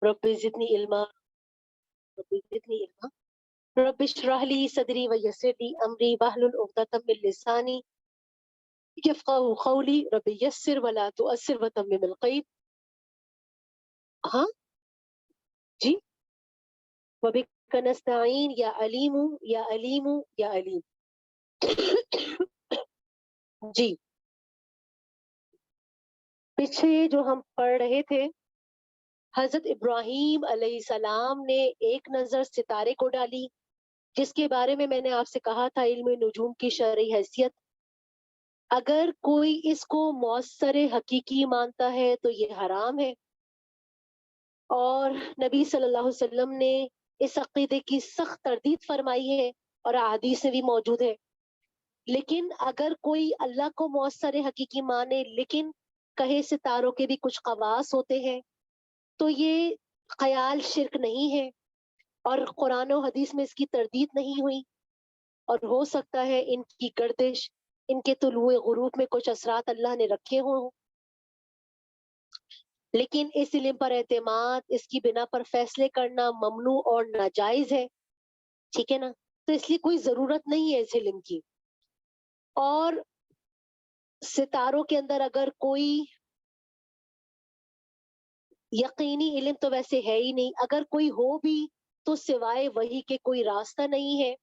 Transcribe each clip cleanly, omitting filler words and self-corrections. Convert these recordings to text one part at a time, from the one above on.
رب زدنی علما رب زدنی علما رب اشرح لی صدری ویسر لی امری واحلل عقدۃ من لسانی یفقهوا قولی رب یسر ولا تؤثر وتمم القید. ہاں جی. وبک نستعین یا علیم یا علیم یا علیم. جی پیچھے جو ہم پڑھ رہے تھے، حضرت ابراہیم علیہ السلام نے ایک نظر ستارے کو ڈالی، جس کے بارے میں نے آپ سے کہا تھا علم نجوم کی شرعی حیثیت. اگر کوئی اس کو مؤثر حقیقی مانتا ہے تو یہ حرام ہے، اور نبی صلی اللہ علیہ وسلم نے اس عقیدے کی سخت تردید فرمائی ہے اور احادیث میں بھی موجود ہے. لیکن اگر کوئی اللہ کو مؤثر حقیقی مانے لیکن کہے ستاروں کے بھی کچھ خواص ہوتے ہیں، تو یہ خیال شرک نہیں ہے، اور قرآن و حدیث میں اس کی تردید نہیں ہوئی، اور ہو سکتا ہے ان کی گردش، ان کے طلوع غروب میں کچھ اثرات اللہ نے رکھے ہوں. لیکن اس علم پر اعتماد، اس کی بنا پر فیصلے کرنا ممنوع اور ناجائز ہے. ٹھیک ہے نا؟ تو اس لیے کوئی ضرورت نہیں ہے اس علم کی. اور ستاروں کے اندر اگر کوئی یقینی علم تو ویسے ہے ہی نہیں، اگر کوئی ہو بھی تو سوائے وہی کے کوئی راستہ نہیں ہے.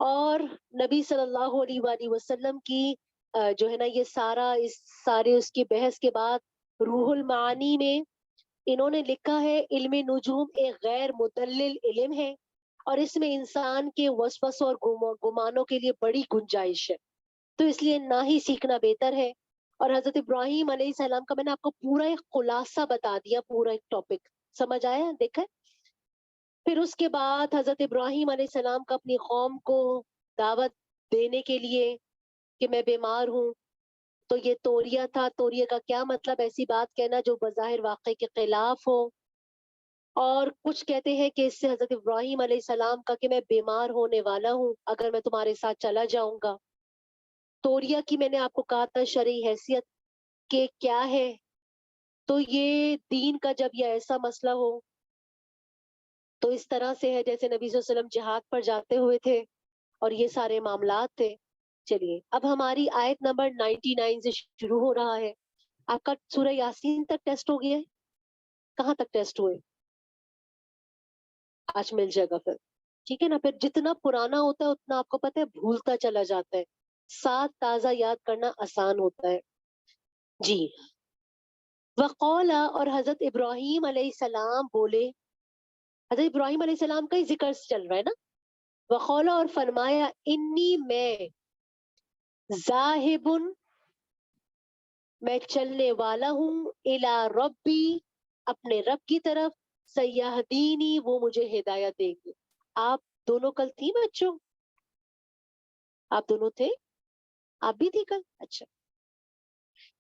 اور نبی صلی اللہ علیہ وآلہ وسلم کی جو ہے نا یہ سارے اس کی بحث کے بعد روح المعانی میں انہوں نے لکھا ہے علم نجوم ایک غیر مدلل علم ہے، اور اس میں انسان کے وسوسوں اور گمانوں کے لیے بڑی گنجائش ہے، تو اس لیے نہ ہی سیکھنا بہتر ہے. اور حضرت ابراہیم علیہ السلام کا میں نے آپ کو پورا ایک خلاصہ بتا دیا، پورا ایک ٹاپک سمجھ آیا؟ دیکھا. پھر اس کے بعد حضرت ابراہیم علیہ السلام کا اپنی قوم کو دعوت دینے کے لیے کہ میں بیمار ہوں، تو یہ توریہ تھا. توریہ کا کیا مطلب؟ ایسی بات کہنا جو بظاہر واقع کے خلاف ہو. اور کچھ کہتے ہیں کہ اس سے حضرت ابراہیم علیہ السلام کا کہ میں بیمار ہونے والا ہوں اگر میں تمہارے ساتھ چلا جاؤں گا. توریہ کی میں نے آپ کو کہا تھا شرعی حیثیت کہ کیا ہے. تو یہ دین کا جب یہ ایسا مسئلہ ہو تو اس طرح سے ہے جیسے نبی صلی اللہ علیہ وسلم جہاد پر جاتے ہوئے تھے اور یہ سارے معاملات تھے. چلیے اب ہماری آیت نمبر 99 سے شروع ہو رہا ہے. آپ کا سورہ یاسین تک ٹیسٹ ہو گیا ہے؟ کہاں تک ٹیسٹ ہوئے؟ آج مل جائے گا پھر. ٹھیک ہے نا؟ پھر جتنا پرانا ہوتا ہے اتنا آپ کو پتہ ہے بھولتا چلا جاتا ہے، ساتھ تازہ یاد کرنا آسان ہوتا ہے. جی. وقال، اور حضرت ابراہیم علیہ السلام بولے. حضرت ابراہیم علیہ السلام کا ہی ذکر چل رہا ہے نا. وقال، اور فرمایا، انی میں ذاہب، میں چلنے والا ہوں، الی ربی، اپنے رب کی طرف، سیہدینی، وہ مجھے ہدایت دیں گے. آپ دونوں کل تھی بچوں؟ آپ دونوں تھے؟ آپ بھی تھی کل؟ اچھا.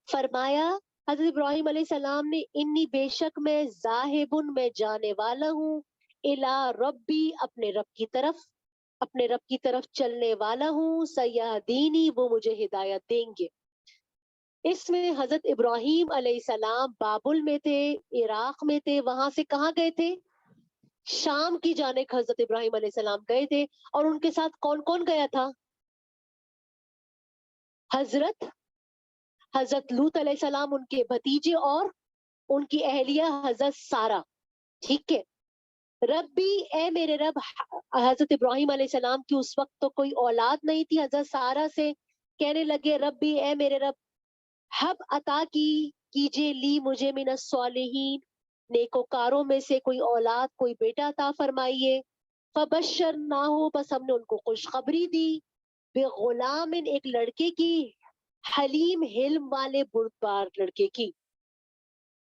فرمایا حضرت ابراہیم علیہ السلام نے، انی، بے شک میں، ذاہب، میں جانے والا ہوں، الی ربی، اپنے رب کی طرف، اپنے رب کی طرف چلنے والا ہوں، سیہدینی، وہ مجھے ہدایت دیں گے. اس میں حضرت ابراہیم علیہ السلام بابل میں تھے، عراق میں تھے. وہاں سے کہاں گئے تھے؟ شام کی جانب حضرت ابراہیم علیہ السلام گئے تھے. اور ان کے ساتھ کون کون گیا تھا؟ حضرت لوط علیہ السلام، ان کے بھتیجے اور ان کی اہلیہ حضرت سارہ. ٹھیک ہے. ربی، اے میرے رب. حضرت ابراہیم علیہ السلام کی اس وقت تو کوئی اولاد نہیں تھی. حضرت سارہ سے کہنے لگے، ربی، اے میرے رب، حب عطا کیجئے لی، مجھے، من الصالحین، نیکوکاروں میں سے کوئی اولاد، کوئی بیٹا عطا فرمائیے. فبشرناہ، بس ہم نے ان کو خوشخبری دی، بغلام، ایک لڑکے کی، حلیم، حلم والے بردبار لڑکے کی.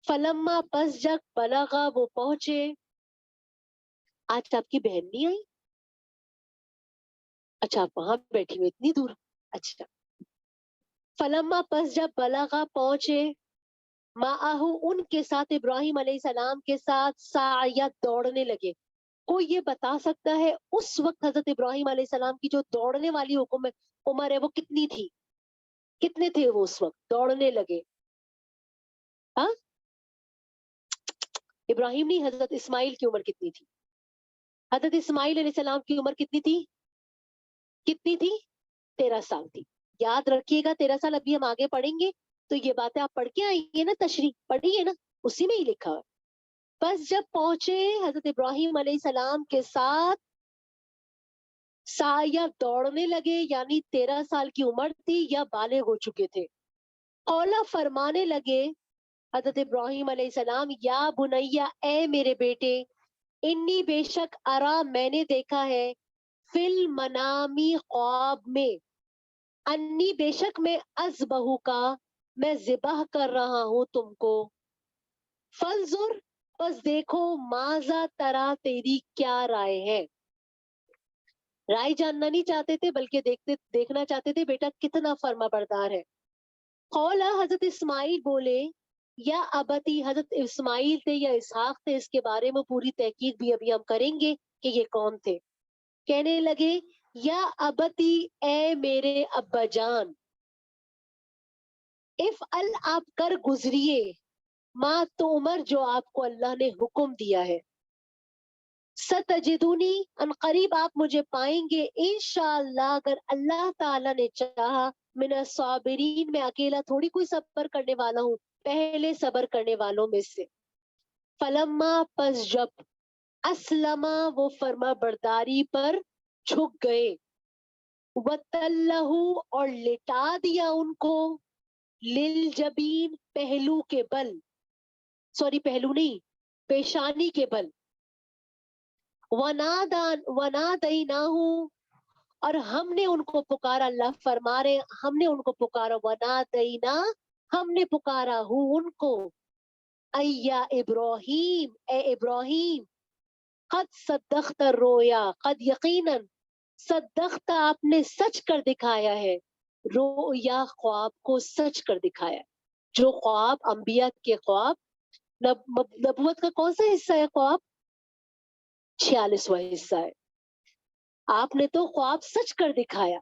فلما، پس جب، بلغا، وہ پہنچے. آج آپ کی بہن نہیں آئی؟ اچھا آپ وہاں بیٹھی ہوئی اتنی دور. اچھا. فلما، پس جب، بلغا، پہنچے، معاہو، ان کے ساتھ، ابراہیم علیہ السلام کے ساتھ، سعیت، دوڑنے لگے. کوئی یہ بتا سکتا ہے اس وقت حضرت ابراہیم علیہ السلام کی جو دوڑنے والی عمر ہے وہ کتنی تھی؟ کتنے تھے وہ اس وقت دوڑنے لگے؟ ہاں ابراہیم نہیں، حضرت اسماعیل کی عمر کتنی تھی؟ حضرت اسماعیل علیہ السلام کی عمر کتنی تھی؟ کتنی تھی؟ 13 سال تھی. یاد رکھیے گا 13 سال. ابھی ہم آگے پڑھیں گے تو یہ باتیں آپ پڑھ کے آئی ہیں نا، تشریح پڑھی ہے نا، اسی میں ہی لکھا ہے. بس جب پہنچے حضرت ابراہیم علیہ السلام کے ساتھ یا دوڑنے لگے، یعنی 13 سال کی عمر تھی یا بالغ ہو چکے تھے. اولا فرمانے لگے حضرت ابراہیم علیہ السلام، یا بنیا، اے میرے بیٹے، انی بے شک ارا، میں نے دیکھا ہے، فی المنامی، خواب میں، انی بے شک میں، ازبہو کا، میں ذبح کر رہا ہوں تم کو. فانظر، بس دیکھو، ماذا ترا، تیری کیا رائے ہے. رائے جاننا نہیں چاہتے تھے بلکہ دیکھنا چاہتے تھے بیٹا کتنا فرما بردار ہے. قولا، حضرت اسماعیل بولے، یا ابتی، حضرت اسماعیل تھے یا اسحاق تھے، اس کے بارے میں پوری تحقیق بھی ابھی ہم کریں گے کہ یہ کون تھے. کہنے لگے، یا ابتی، اے میرے ابا جان، افعل، آپ کر گزریے، ما تو عمر، جو آپ کو اللہ نے حکم دیا ہے. ستجدونی، ان قریب آپ مجھے پائیں گے، انشاءاللہ، اگر اللہ تعالیٰ نے چاہا، من الصابرین، میں اکیلا تھوڑی کوئی صبر کرنے والا ہوں، پہلے صبر کرنے والوں میں سے. فلما، پس جب، اسلما، وہ فرما برداری پر جھک گئے، وَتَلَّهُ، اور لٹا دیا ان کو، للجبین، پہلو کے بل، سوری پہلو نہیں، پیشانی کے بل. وَنَادَيْنَاهُ، اور ہم نے ان کو پکارا. اللہ فرما رہے ہم نے ان کو پکارا. وَنَادَيْنَا، ہم نے پکارا ہوں ان کو. اَيَّا ابراہیم، اے ابراہیم، قد صدقت الرؤیا، قد یقیناً، صدقت، آپ نے سچ کر دکھایا ہے، رؤیا، خواب کو سچ کر دکھایا. جو خواب، انبیاء کے خواب، نبوت کا کون سا حصہ ہے خواب؟ 46واں حصہ ہے. آپ نے تو خواب سچ کر دکھایا.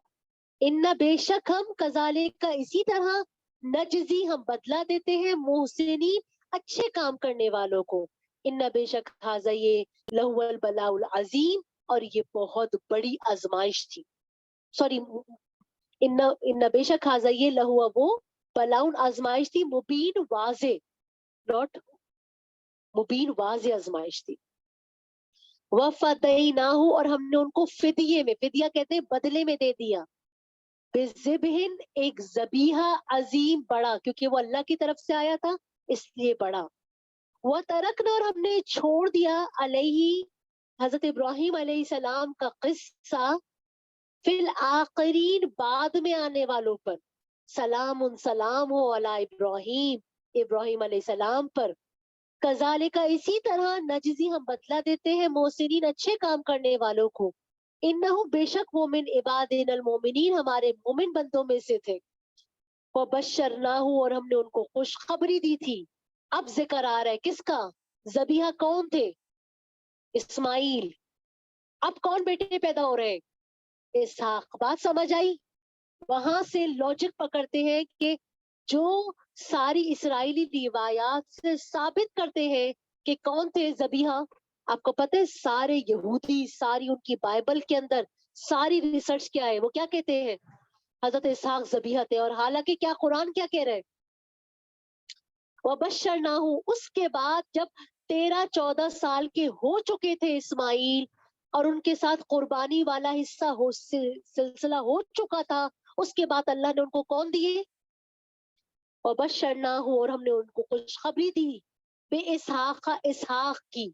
ان بے شک ہم، کذالک کا، اسی طرح، نجزی، ہم بدلہ دیتے ہیں، محسنین، اچھے کام کرنے والوں کو. ان بے شک حاضہ، یہ، لہو البلاء العظیم، اور یہ بہت بڑی آزمائش تھی. سوری، ان بے شک حاضہ، یہ، لہو وہ، بلاء، آزمائش تھی، مبین، واضح، ناٹ مبین، واضح آزمائش تھی. وَفَدَيْنَاهُ، اور ہم نے ان کو فدیے میں، فدیہ کہتے ہیں بدلے میں دے دیا، بِذِبْحٍ، ایک ذبیحہ، عظیم، بڑا، کیونکہ وہ اللہ کی طرف سے آیا تھا اس لیے بڑا. وَتَرَكْنَا، اور ہم نے چھوڑ دیا، علیہ، حضرت ابراہیم علیہ السلام کا قصہ، فی الآخرین، بعد میں آنے والوں پر. سلام، سلام ہو، علی ابراہیم، ابراہیم علیہ السلام پر. کذالک، اسی طرح، نجزی، ہم بدلہ دیتے ہیں، محسنین، اچھے کام کرنے والوں کو. انہو، بے شک وہ، من عبادنا المومنین، ہمارے مومن بندوں میں سے تھے. وبشرناہ، اور ہم نے ان کو خوشخبری دی تھی. اب ذکر آ رہا ہے کس کا؟ ذبیحہ کون تھے؟ اسماعیل. اب کون بیٹے پیدا ہو رہے ہیں؟ اسحاق. بات سمجھ آئی؟ وہاں سے لاجک پکڑتے ہیں کہ جو ساری اسرائیلی روایات سے ثابت کرتے ہیں کہ کون تھے ذبیحہ. آپ کو پتہ ہے سارے یہودی، ساری ان کی بائبل کے اندر ساری ریسرچ کیا ہے، وہ کیا کہتے ہیں؟ حضرت اسحاق ذبیحہ تھے. اور حالانکہ کیا قرآن کیا کہہ رہے ہیں؟ وَبَشَّرْنَاهُ، اس کے بعد جب 13-14 سال کے ہو چکے تھے اسماعیل، اور ان کے ساتھ قربانی والا حصہ سلسلہ ہو چکا تھا، اس کے بعد اللہ نے ان کو کون دیے؟ وَبَشَّرْنَاهُ، اور ہم نے ان کو خوشخبری دی، بے اسحاق، اسحاق کی،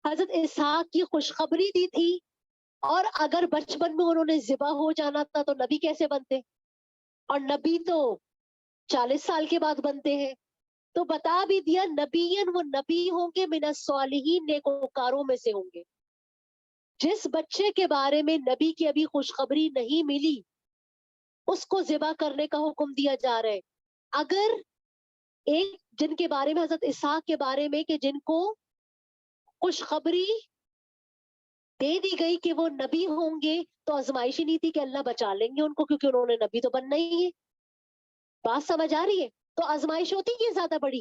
حضرت اسحاق کی خوشخبری دی تھی. اور اگر بچپن میں انہوں نے ذبح ہو جانا تھا تو نبی کیسے بنتے؟ اور نبی تو 40 سال کے بعد بنتے ہیں. تو بتا بھی دیا، نبیین، وہ نبی ہوں گے، من الصالحین، نیکوکاروں میں سے ہوں گے. جس بچے کے بارے میں نبی کی ابھی خوشخبری نہیں ملی، اس کو ذبح کرنے کا حکم دیا جا رہا ہے. اگر ایک جن کے بارے میں، حضرت اسحاق کے بارے میں، کہ جن کو خوشخبری دے دی گئی کہ وہ نبی ہوں گے، تو آزمائش ہی نہیں تھی کہ اللہ بچا لیں گے ان کو، کیونکہ انہوں نے نبی تو بننا ہی ہے. بات سمجھ آ رہی ہے؟ تو آزمائش ہوتی ہے زیادہ بڑی.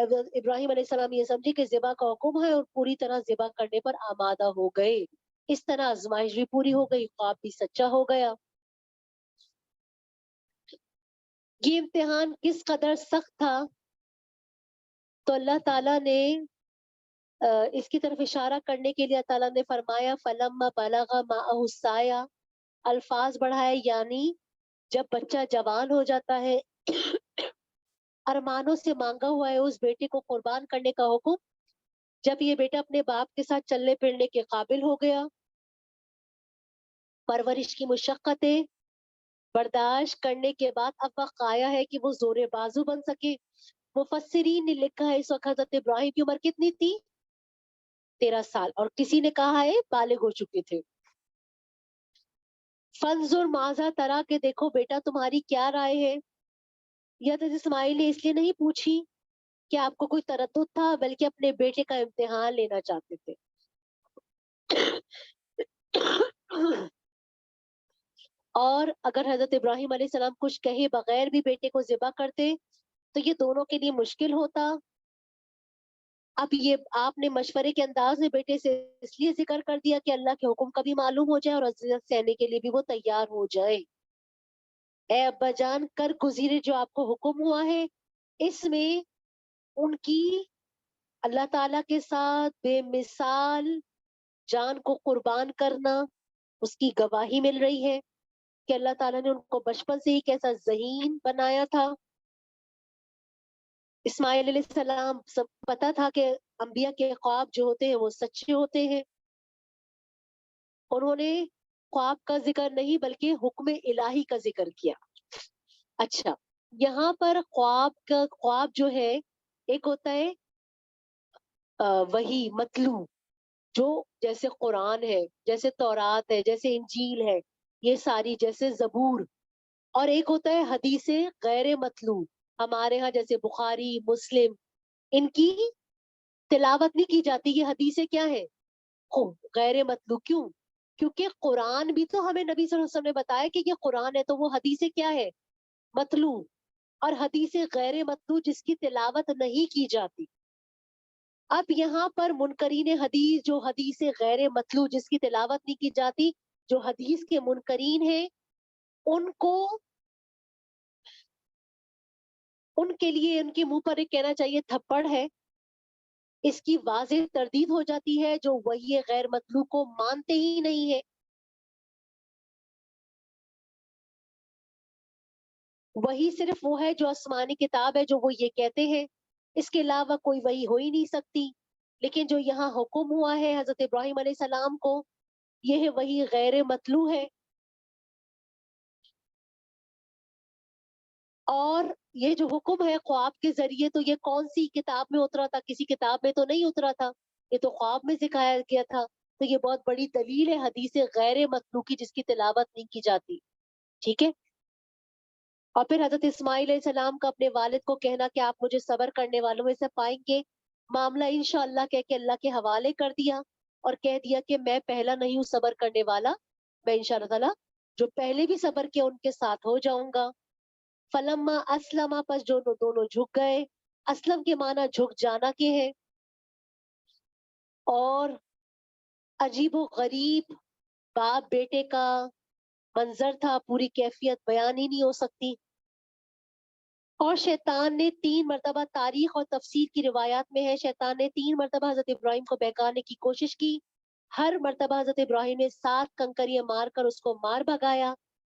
ابراہیم علیہ السلام یہ سمجھے کہ ذبح کا حکم ہے اور پوری طرح ذبح کرنے پر آمادہ ہو گئے. اس طرح آزمائش بھی پوری ہو گئی, خواب بھی سچا ہو گیا. یہ امتحان کس قدر سخت تھا تو اللہ تعالیٰ نے اس کی طرف اشارہ کرنے کے لیے تعالیٰ نے فرمایا فَلَمَّا بَلَغَ مَعَهُ السَّعْيَ, الفاظ بڑھائے, یعنی جب بچہ جوان ہو جاتا ہے, ارمانوں سے مانگا ہوا ہے اس بیٹے کو قربان کرنے کا حکم, جب یہ بیٹا اپنے باپ کے ساتھ چلنے پھرنے کے قابل ہو گیا, پرورش کی مشقتیں برداشت کرنے کے بعد اب وقت آیا ہے کہ وہ زور بازو بن سکے. مفسرین نے لکھا ہے اس وقت حضرت ابراہیم کی عمر کتنی تھی؟ 13 سال, اور کسی نے کہا ہے بالغ ہو چکے تھے. فنظر ماذا ترا, کہ دیکھو بیٹا تمہاری کیا رائے ہے. یہ حضرت اسماعیل نے اس لیے نہیں پوچھی کہ آپ کو کوئی تردد تھا, بلکہ اپنے بیٹے کا امتحان لینا چاہتے تھے. اور اگر حضرت ابراہیم علیہ السلام کچھ کہے بغیر بھی بیٹے کو ذبح کرتے تو یہ دونوں کے لیے مشکل ہوتا. اب یہ آپ نے مشورے کے انداز میں بیٹے سے اس لیے ذکر کر دیا کہ اللہ کے حکم کا بھی معلوم ہو جائے اور عزت سہنے کے لیے بھی وہ تیار ہو جائے. اے ابا جان, کر گزیرے جو آپ کو حکم ہوا ہے, اس میں ان کی اللہ تعالیٰ کے ساتھ بے مثال جان کو قربان کرنا, اس کی گواہی مل رہی ہے کہ اللہ تعالیٰ نے ان کو بچپن سے ہی کیسا ذہین بنایا تھا. اسماعیل علیہ السلام سب پتا تھا کہ انبیاء کے خواب جو ہوتے ہیں وہ سچے ہوتے ہیں. انہوں نے خواب کا ذکر نہیں بلکہ حکم الہی کا ذکر کیا. اچھا, یہاں پر خواب جو ہے, ایک ہوتا ہے وہی مطلوب, جو جیسے قرآن ہے, جیسے تورات ہے, جیسے انجیل ہے, یہ ساری جیسے زبور, اور ایک ہوتا ہے حدیث غیر مطلوب, ہمارے ہاں جیسے بخاری مسلم, ان کی تلاوت نہیں کی جاتی. یہ حدیثیں کیا ہے؟ غیر مطلوب. کیوں؟ کیونکہ قرآن بھی تو ہمیں نبی صلی اللہ علیہ وسلم نے بتایا کہ یہ قرآن ہے, تو وہ حدیثیں کیا ہے؟ مطلوب. اور حدیث غیر مطلوب جس کی تلاوت نہیں کی جاتی. اب یہاں پر منکرین حدیث, جو حدیث غیر مطلوب جس کی تلاوت نہیں کی جاتی, جو حدیث کے منکرین ہیں, ان کے لیے ان کے منہ پر ایک کہنا چاہیے تھپڑ ہے. اس کی واضح تردید ہو جاتی ہے جو وہی غیر مطلوب کو مانتے ہی نہیں ہے. وہی صرف وہ ہے جو آسمانی کتاب ہے, جو وہ یہ کہتے ہیں, اس کے علاوہ کوئی وہی ہو ہی نہیں سکتی. لیکن جو یہاں حکم ہوا ہے حضرت ابراہیم علیہ السلام کو, یہ وہی غیر مطلوب ہے. اور یہ جو حکم ہے خواب کے ذریعے, تو یہ کون سی کتاب میں اترا تھا؟ کسی کتاب میں تو نہیں اترا تھا, یہ تو خواب میں سکھایا گیا تھا. تو یہ بہت بڑی دلیل ہے حدیث غیر مطلوب کی, جس کی تلاوت نہیں کی جاتی. ٹھیک ہے. اور پھر حضرت اسماعیل علیہ السلام کا اپنے والد کو کہنا کہ آپ مجھے صبر کرنے والوں میں سے پائیں گے, معاملہ انشاءاللہ کہہ کے اللہ کے حوالے کر دیا, اور کہہ دیا کہ میں پہلا نہیں ہوں صبر کرنے والا, میں انشاءاللہ تعالیٰ جو پہلے بھی صبر کیا ان کے ساتھ ہو جاؤں گا. فلما اسلم, پس جو دونوں جھک گئے. اسلم کے معنی جھک جانا کے ہیں. اور عجیب و غریب باپ بیٹے کا منظر تھا, پوری کیفیت بیان ہی نہیں ہو سکتی. اور شیطان نے 3 مرتبہ, تاریخ اور تفسیر کی روایات میں ہے, شیطان نے 3 مرتبہ حضرت ابراہیم کو بہکانے کی کوشش کی. ہر مرتبہ حضرت ابراہیم نے 7 کنکریاں مار کر اس کو مار بھگایا.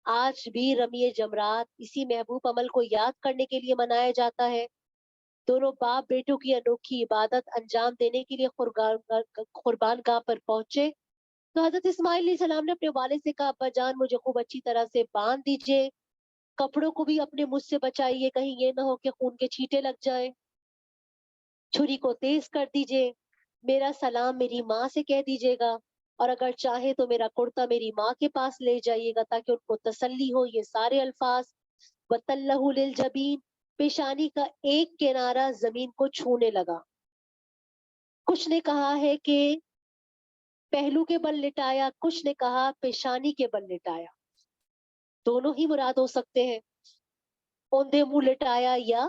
آج بھی رمی جمرات اسی محبوب عمل کو یاد کرنے کے لیے منایا جاتا ہے. دونوں باپ بیٹوں کی انوکھی عبادت انجام دینے کے لیے قربان گاہ پر پہنچے. تو حضرت اسماعیل علیہ السلام نے اپنے والد سے کہا, ابا جان مجھے خوب اچھی طرح سے باندھ دیجئے, کپڑوں کو بھی اپنے مجھ سے بچائیے, کہیں یہ نہ ہو کہ خون کے چھینٹے لگ جائیں. چھری کو تیز کر دیجئے, میرا سلام میری ماں سے کہہ دیجئے گا, اور اگر چاہے تو میرا کرتا میری ماں کے پاس لے جائیے گا تاکہ ان کو تسلی ہو. یہ سارے الفاظ. وَتَلَّهُ لِلْجَبِينِ, پیشانی کا ایک کنارہ زمین کو چھونے لگا. کچھ نے کہا ہے کہ پہلو کے بل لٹایا, کچھ نے کہا پیشانی کے بل لٹایا. دونوں ہی مراد ہو سکتے ہیں, اوندے منہ لٹایا یا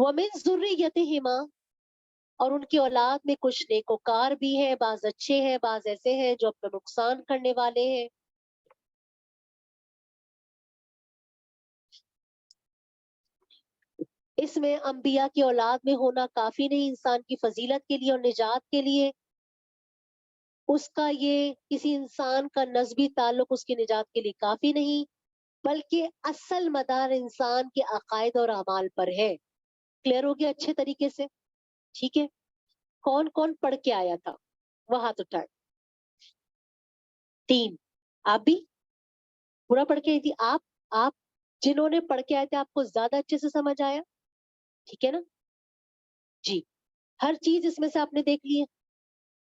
وَمِن ذُرِّيَّتِهِمَا، اور ان کی اولاد میں کچھ نیکوکار بھی ہیں، بعض اچھے ہیں، بعض ایسے ہیں جو اپنا نقصان کرنے والے ہیں. اس میں انبیاء کی اولاد میں ہونا کافی نہیں انسان کی فضیلت کے لیے اور نجات کے لیے. اس کا یہ کسی انسان کا نسبی تعلق اس کی نجات کے لیے کافی نہیں، بلکہ اصل مدار انسان کے عقائد اور اعمال پر ہے. کلیئر ہو گیا اچھے طریقے سے؟ ٹھیک ہے. کون کون پڑھ کے آیا تھا وہ ہاتھ اٹھائے. 3. آپ بھی پورا پڑھ کے آئی تھی؟ آپ جنہوں نے پڑھ کے آئے تھے آپ کو زیادہ اچھے سے سمجھ آیا؟ ٹھیک ہے نا جی. ہر چیز اس میں سے آپ نے دیکھ لی ہے.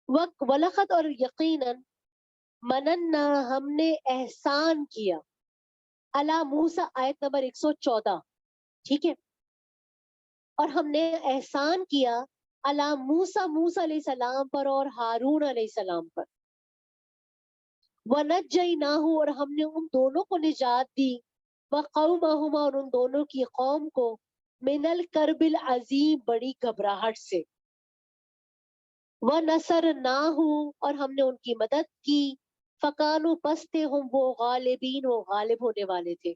وَلَقَدْ، اور یقیناً، مننا، ہم نے احسان کیا، علی موسیٰ، آیت نمبر 114. ٹھیک ہے. اور ہم نے احسان کیا علی موسیٰ، موسیٰ علیہ السلام پر اور ہارون علیہ السلام پر. وَنَجَّيْنَاهُ، اور ہم نے ان دونوں کو نجات دی، وَقَوْمَهُمَا، اور ان دونوں کی قوم کو، من الکرب العظیم، بڑی گھبراہٹ سے. وَنَصَرْنَاهُ، اور ہم نے ان کی مدد کی، فَكَانُوا، پس تھے ہم وہ غالبین، وہ غالب ہونے والے تھے.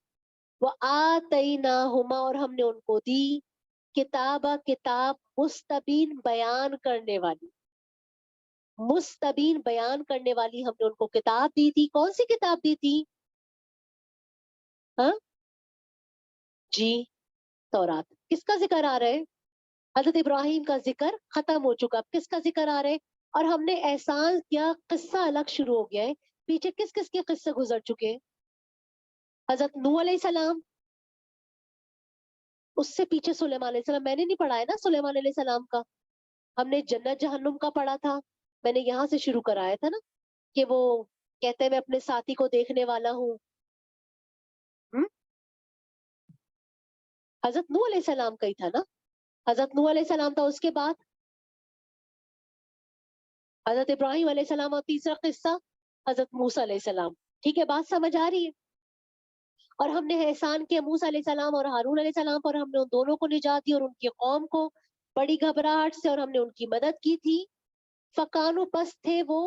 وَآتَيْنَاهُمَا، اور ہم نے ان کو دی، کتاب مستبین، بیان کرنے والی، مستبین بیان کرنے والی ہم نے ان کو کتاب دی تھی. کون سی کتاب دی تھی؟ ہاں جی، تورات. کس کا ذکر آ رہا ہے؟ حضرت ابراہیم کا ذکر ختم ہو چکا. کس کا ذکر آ رہا ہے؟ اور ہم نے احسان کیا، قصہ الگ شروع ہو گیا ہے. پیچھے کس کس کے قصے گزر چکے ہیں؟ حضرت نوح علیہ السلام، اس سے پیچھے سلیمان علیہ السلام. میں نے نہیں پڑھا ہے نا سلیمان علیہ السلام کا. ہم نے جنت جہنم کا پڑھا تھا. میں نے یہاں سے شروع کرایا تھا نا کہ وہ کہتے ہیں میں اپنے ساتھی کو دیکھنے والا ہوں. حضرت نوح علیہ السلام کا ہی تھا نا. حضرت نوح علیہ السلام تھا، اس کے بعد حضرت ابراہیم علیہ السلام، اور تیسرا قصہ حضرت موسیٰ علیہ السلام. ٹھیک ہے، بات سمجھ آ رہی ہے؟ اور ہم نے احسان کیا موسیٰ علیہ السلام اور ہارون علیہ السلام پر، ہم نے ان دونوں کو نجات دی اور ان کی قوم کو بڑی گھبراہٹ سے، اور ہم نے ان کی مدد کی تھی. فکانو، پس تھے وہ،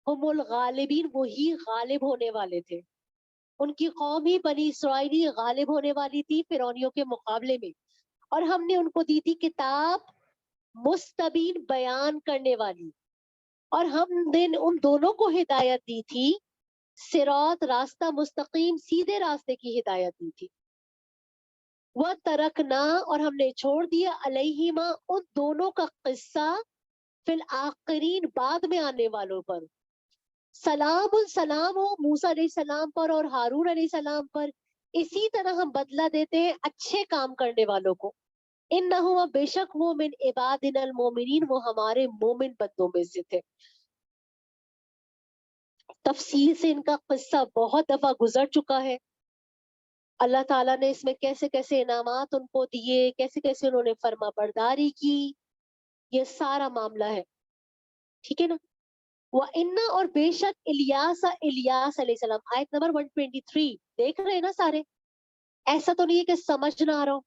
ہم الغالبین، وہی غالب ہونے والے تھے. ان کی قوم ہی بنی اسرائیلی غالب ہونے والی تھی فرعونیوں کے مقابلے میں. اور ہم نے ان کو دی تھی کتاب مستبین، بیان کرنے والی. اور ہم نے ان دونوں کو ہدایت دی تھی، صراط، راستہ مستقیم، سیدھے راستے کی ہدایت دی تھی. وَتَرَکْنَا، اور ہم نے چھوڑ دیا، علیہما، ان دونوں کا قصہ، فی الآخرین، بعد میں آنے والوں پر. سلام، السلام ہو موسیٰ علیہ السلام پر اور ہارون علیہ السلام پر. اسی طرح ہم بدلہ دیتے ہیں اچھے کام کرنے والوں کو. انہو، بے شک وہ، من عبادنا المومنین، وہ ہمارے مومن بندوں میں سے تھے. تفصیل سے ان کا قصہ بہت دفعہ گزر چکا ہے. اللہ تعالیٰ نے اس میں کیسے کیسے انعامات ان کو دیے، کیسے کیسے انہوں نے فرما برداری کی، یہ سارا معاملہ ہے. ٹھیک ہے نا. وَإِنَّ، اور بے شک، الیاس، الیاس علیہ السلام. آیت نمبر 123 دیکھ رہے ہیں نا سارے؟ ایسا تو نہیں ہے کہ سمجھ نہ آ رہا ہو.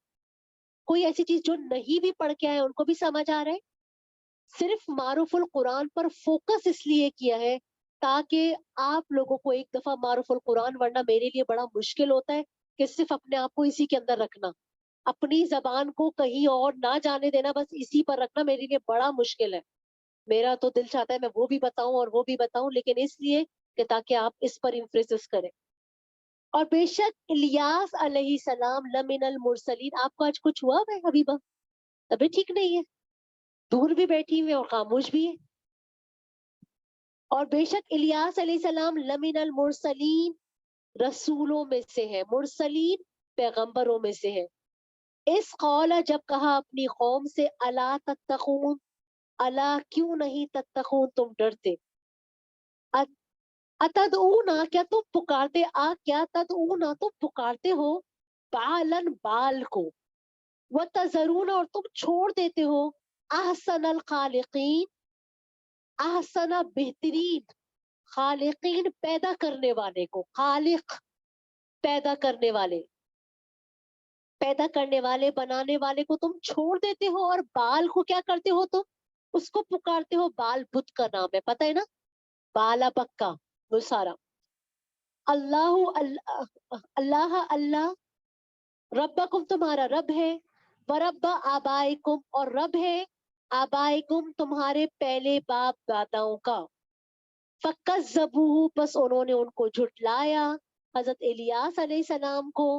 کوئی ایسی چیز جو نہیں بھی پڑھ کے آئے ان کو بھی سمجھ آ رہا ہے. صرف معروف القرآن پر فوکس اس لیے کیا ہے تاکہ آپ لوگوں کو ایک دفعہ معروف القرآن، ورنہ میرے لیے بڑا مشکل ہوتا ہے کہ صرف اپنے آپ کو اسی کے اندر رکھنا، اپنی زبان کو کہیں اور نہ جانے دینا، بس اسی پر رکھنا میرے لیے بڑا مشکل ہے. میرا تو دل چاہتا ہے میں وہ بھی بتاؤں اور وہ بھی بتاؤں، لیکن اس لیے کہ تاکہ آپ اس پر انفریسس کریں. اور بے شک الیاس علیہ السلام لمن المرسلین. آپ کو آج کچھ ہوا ہے حبیبہ؟ طبیعت ٹھیک نہیں ہے، دور بھی بیٹھی ہوئی اور خاموش بھی ہے. اور بے شک الیاس علیہ السلام لمن المرسلین، رسولوں میں سے ہے، مرسلین پیغمبروں میں سے ہے. اس قول، جب کہا اپنی قوم سے، الا تتقون، الا کیوں نہیں، تتقون تم ڈرتے، اتدعونا کیا تم پکارتے، کیا تدعونا تم پکارتے ہو، بالن بال کو، وتذرون اور تم چھوڑ دیتے ہو، احسن الخالقین، احسن بہترین، خالقین پیدا کرنے والے کو، خالق پیدا کرنے والے، پیدا کرنے والے بنانے والے کو تم چھوڑ دیتے ہو اور بال کو کیا کرتے ہو؟ تم اس کو پکارتے ہو. بال بت کا نام ہے, پتہ ہے نا, بالا بکا, وہ سارا. اللہ اللہ اللہ ربکم تمہارا رب ہے, ورب آبائکم اور رب ہے آبائکم تمہارے پہلے باپ داداؤں کا. فکذبوہ پس انہوں نے ان کو جھٹلایا, حضرت الیاس علیہ السلام کو.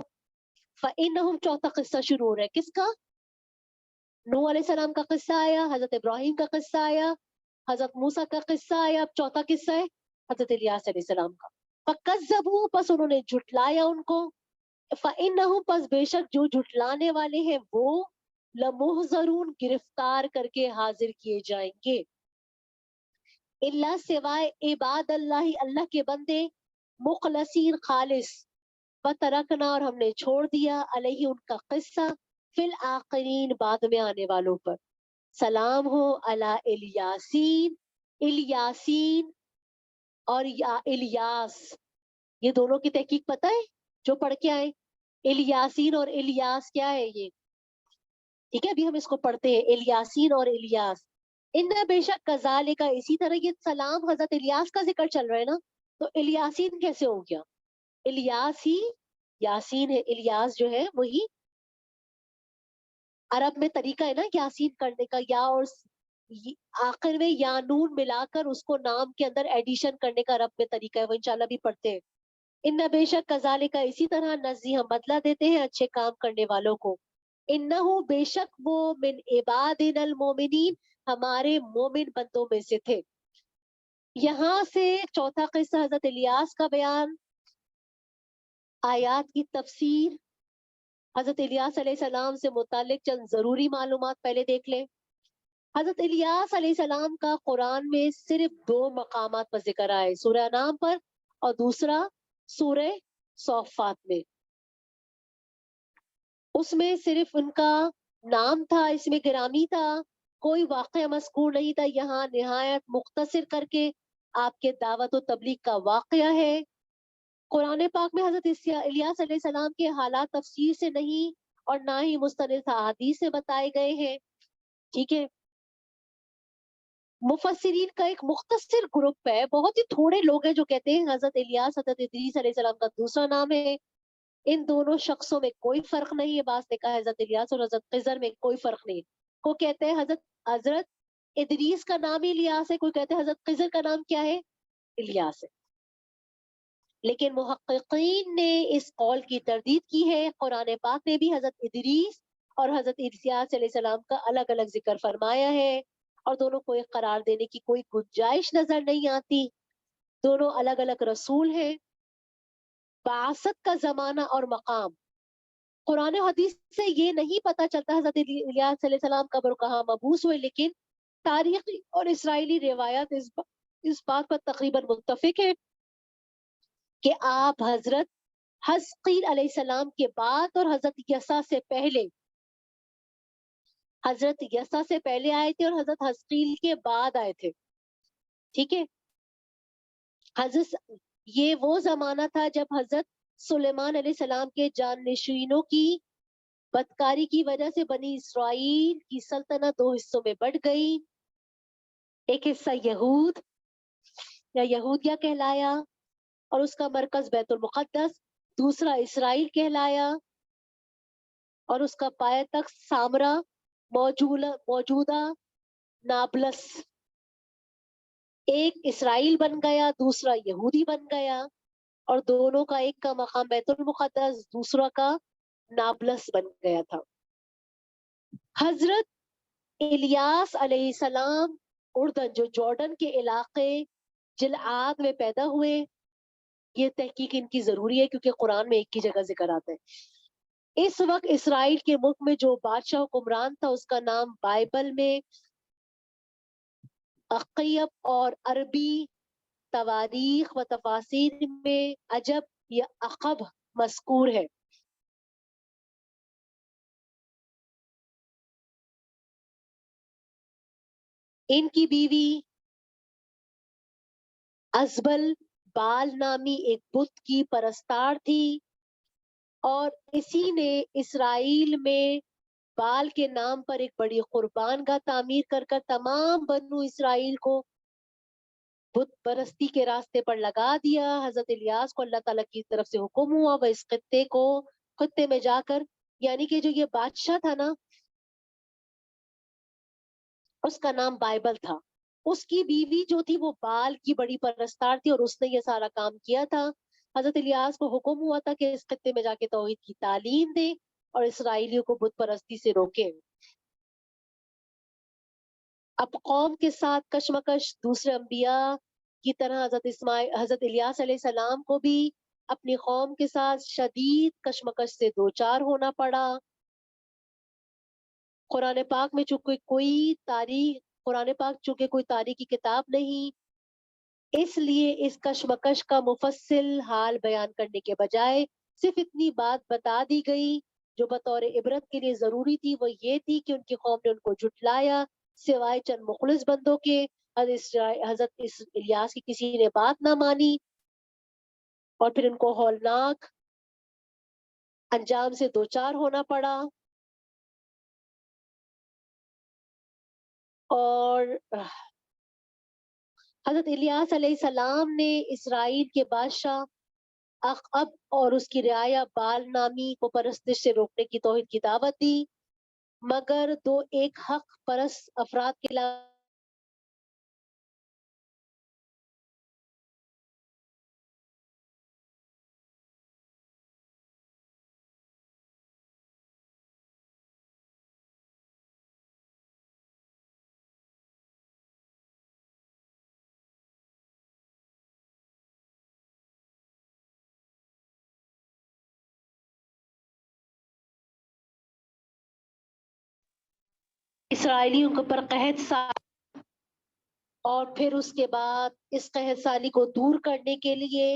فإنہم چوتھا قصہ شروع ہو رہا ہے, کس کا؟ نوح علیہ السلام کا قصہ آیا, حضرت ابراہیم کا قصہ آیا, حضرت موسیٰ کا قصہ آیا, اب چوتھا قصہ ہے حضرت الیاس علیہ السلام کا. فکذبوہ پس انہوں نے جھٹلایا ان کو. فإنہم پس بے شک جو جھٹلانے والے ہیں وہ لمحضرون گرفتار کر کے حاضر کیے جائیں گے. اللہ سوائے عباد اللہ اللہ کے بندے, مخلصین خالص, وترکنا اور ہم نے چھوڑ دیا علیہ ان کا قصہ, فی الآخرین بعد میں آنے والوں پر. سلام ہو علی الیاسین, الیاسین اور یا الیاس, یہ دونوں کی تحقیق پتہ ہے جو پڑھ کے آئے؟ الیاسین اور الیاس کیا ہے یہ؟ ٹھیک ہے, ابھی ہم اس کو پڑھتے ہیں, الیاسین اور الیاس. ان بے شک کذالک اسی طرح یہ سلام حضرت الیاس کا ذکر چل رہا ہے نا, تو الیاسین کیسے ہو گیا؟ الیاس ہی یاسین ہے, الیاس جو ہے وہی عرب میں طریقہ ہے نا یاسین کرنے کا, یا اور آخر میں یا نون ملا کر اس کو نام کے اندر ایڈیشن کرنے کا عرب میں طریقہ ہے, وہ انشاءاللہ بھی پڑھتے ہیں. ان بے شک کذالک اسی طرح نزی ہم بدلہ دیتے ہیں اچھے کام کرنے والوں کو. انہو بے شک وہ من عبادنا المومنین ہمارے مومن بندوں میں سے تھے. یہاں سے چوتھا قصہ حضرت الیاس کا بیان, آیات کی تفسیر, حضرت الیاس علیہ السلام سے متعلق چند ضروری معلومات پہلے دیکھ لیں. حضرت الیاس علیہ السلام کا قرآن میں صرف 2 مقامات پر ذکر آئے, سورہ انعام پر اور دوسرا سورہ صافات میں. اس میں صرف ان کا نام تھا, اس میں گرامی تھا, کوئی واقعہ مذکور نہیں تھا. یہاں نہایت مختصر کر کے آپ کے دعوت و تبلیغ کا واقعہ ہے. قرآن پاک میں حضرت الیاس علیہ السلام کے حالات تفصیل سے نہیں اور نہ ہی مستند احادیث سے بتائے گئے ہیں. ٹھیک ہے, مفسرین کا ایک مختصر گروپ ہے, بہت ہی تھوڑے لوگ ہیں جو کہتے ہیں حضرت الیاس حضرت ادریس علیہ السلام کا دوسرا نام ہے. ان دونوں شخصوں میں کوئی فرق نہیں ہے. بعض نے کہا حضرت الیاس اور حضرت خضر میں کوئی فرق نہیں ہے. کو کہتے ہیں حضرت ادریس کا نام ہی الیاس ہے, کوئی کہتے ہیں حضرت خضر کا نام کیا ہے, الیاس ہے. لیکن محققین نے اس قول کی تردید کی ہے. قرآن پاک نے بھی حضرت ادریس اور حضرت الیاس علیہ السلام کا الگ الگ ذکر فرمایا ہے, اور دونوں کو ایک قرار دینے کی کوئی گنجائش نظر نہیں آتی. دونوں الگ الگ رسول ہیں. بعثت کا زمانہ اور مقام قرآن و حدیث سے یہ نہیں پتہ چلتا حضرت الیاس علیہ السلام کب اور کہاں مبعوث ہوئے, لیکن تاریخی اور اسرائیلی روایات اس بات پر تقریباً متفق ہے کہ آپ حضرت حزقیل علیہ السلام کے بعد اور حضرت یسع سے پہلے, حضرت یسع سے پہلے آئے تھے اور حضرت حزقیل کے بعد آئے تھے. ٹھیک ہے, حضرت یہ وہ زمانہ تھا جب حضرت سلیمان علیہ السلام کے جانشینوں کی بدکاری کی وجہ سے بنی اسرائیل کی سلطنت 2 حصوں میں بٹ گئی. ایک حصہ یہود یا یہودیہ کہلایا اور اس کا مرکز بیت المقدس, دوسرا اسرائیل کہلایا اور اس کا پایہ تخت سامرا موجودہ نابلس. ایک اسرائیل بن گیا, دوسرا یہودی بن گیا, اور دونوں کا ایک کا مقام بیت المقدس, دوسرا کا نابلس بن گیا تھا. حضرت الیاس علیہ السلام اردن جو جارڈن کے علاقے جلعاد میں پیدا ہوئے. یہ تحقیق ان کی ضروری ہے کیونکہ قرآن میں ایک کی جگہ ذکر آتا ہے. اس وقت اسرائیل کے ملک میں جو بادشاہ حکمران تھا اس کا نام بائبل میں عقیب اور عربی تواریخ و تفاسیر میں عجب یا عقب مذکور ہے. ان کی بیوی ازبل بال نامی ایک بت کی پرستار تھی. اور اسی نے اسرائیل میں بال کے نام پر ایک بڑی قربان گاہ تعمیر کر کر تمام بنو اسرائیل کو بت پرستی کے راستے پر لگا دیا۔ حضرت الیاس کو اللہ تعالیٰ کی طرف سے حکم ہوا وہ اس خطے میں جا کر، یعنی کہ جو یہ بادشاہ تھا نا، اس کا نام بائبل تھا، اس کی بیوی جو تھی وہ بال کی بڑی پرستار تھی اور اس نے یہ سارا کام کیا تھا۔ حضرت الیاس کو حکم ہوا تھا کہ اس خطے میں جا کے توحید کی تعلیم دے اور اسرائیلیوں کو بت پرستی سے روکے۔ اب قوم کے ساتھ کشمکش دوسرے انبیاء کی طرح حضرت الیاس علیہ السلام کو بھی اپنی قوم کے ساتھ شدید کشمکش سے دوچار ہونا پڑا۔ قرآن پاک میں چونکہ کوئی تاریخی کتاب نہیں، اس لیے اس کشمکش کا مفصل حال بیان کرنے کے بجائے صرف اتنی بات بتا دی گئی جو بطور عبرت کے لیے ضروری تھی، وہ یہ تھی کہ ان کی قوم نے ان کو جھٹلایا، سوائے چند مخلص بندوں کے حضرت الیاس کی کسی نے بات نہ مانی اور پھر ان کو ہولناک انجام سے دوچار ہونا پڑا۔ اور حضرت الیاس علیہ السلام نے اسرائیل کے بادشاہ اخاب اور اس کی رعایا بال نامی کو پرستش سے روکنے کی توحید کی دعوت دی، مگر دو ایک حق پرست افراد کے علاوہ اسرائیلیوں کے پر قحط سال، اور پھر اس کے بعد اس قحط سالی کو دور کرنے کے لیے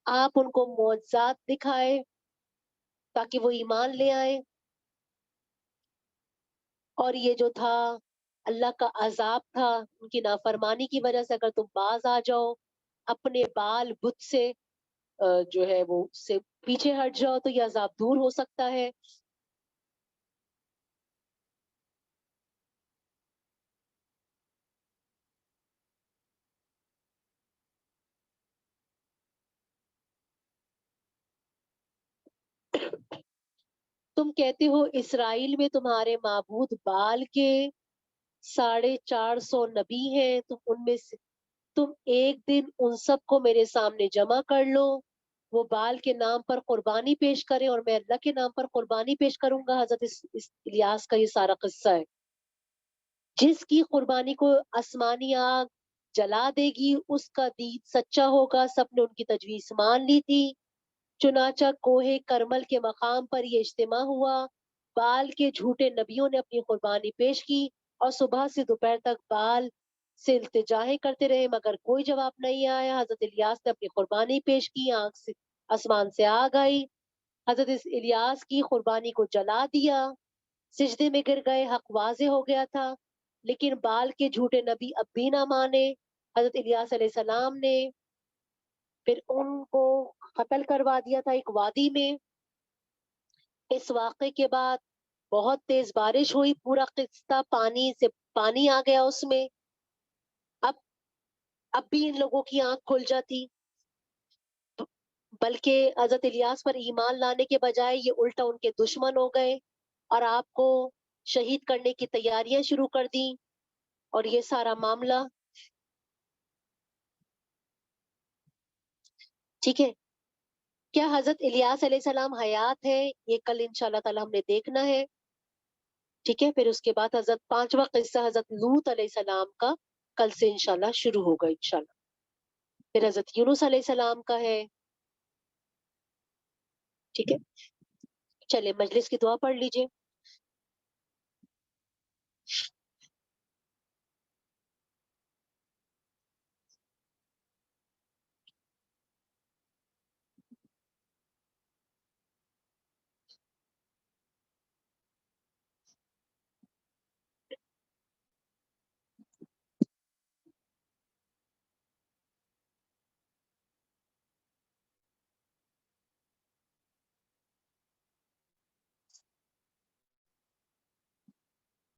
آپ ان کو معجزات دکھائے تاکہ وہ ایمان لے آئے۔ اور یہ جو تھا اللہ کا عذاب تھا ان کی نافرمانی کی وجہ سے، اگر تم باز آ جاؤ اپنے بال بت سے جو ہے وہ اس سے پیچھے ہٹ جاؤ تو یہ عذاب دور ہو سکتا ہے۔ تم کہتے ہو اسرائیل میں تمہارے معبود بال کے 450 نبی ہیں، تم ایک دن ان سب کو میرے سامنے جمع کر لو، وہ بال کے نام پر قربانی پیش کرے اور میں اللہ کے نام پر قربانی پیش کروں گا۔ حضرت الیاس کا یہ سارا قصہ ہے۔ جس کی قربانی کو آسمانی آگ جلا دے گی اس کا دید سچا ہوگا۔ سب نے ان کی تجویز مان لی تھی، چنانچہ کوہ کرمل کے مقام پر یہ اجتماع ہوا۔ بال کے جھوٹے نبیوں نے اپنی قربانی پیش کی اور صبح سے دوپہر تک بال سے التجاہیں کرتے رہے مگر کوئی جواب نہیں آیا۔ حضرت الیاس نے اپنی قربانی پیش کی، آنکھ سے آسمان سے آگ آئی، حضرت الیاس کی قربانی کو جلا دیا، سجدے میں گر گئے، حق واضح ہو گیا تھا، لیکن بال کے جھوٹے نبی اب بھی نہ مانے۔ حضرت الیاس علیہ السلام نے پھر ان کو قتل کروا دیا تھا ایک وادی میں۔ اس واقعے کے بعد بہت تیز بارش ہوئی، پورا قصہ پانی آ گیا اس میں۔ اب اب بھی ان لوگوں کی آنکھ کھل جاتی، بلکہ حضرت الیاس پر ایمان لانے کے بجائے یہ الٹا ان کے دشمن ہو گئے اور آپ کو شہید کرنے کی تیاریاں شروع کر دی۔ اور یہ سارا معاملہ ٹھیک ہے۔ کیا حضرت الیاس علیہ السلام حیات ہے؟ یہ کل انشاءاللہ تعالی ہم نے دیکھنا ہے، ٹھیک ہے۔ پھر اس کے بعد حضرت پانچواں قصہ حضرت لوط علیہ السلام کا کل سے انشاءاللہ شروع ہوگا انشاءاللہ۔ پھر حضرت یونس علیہ السلام کا ہے، ٹھیک ہے۔ چلے مجلس کی دعا پڑھ لیجئے۔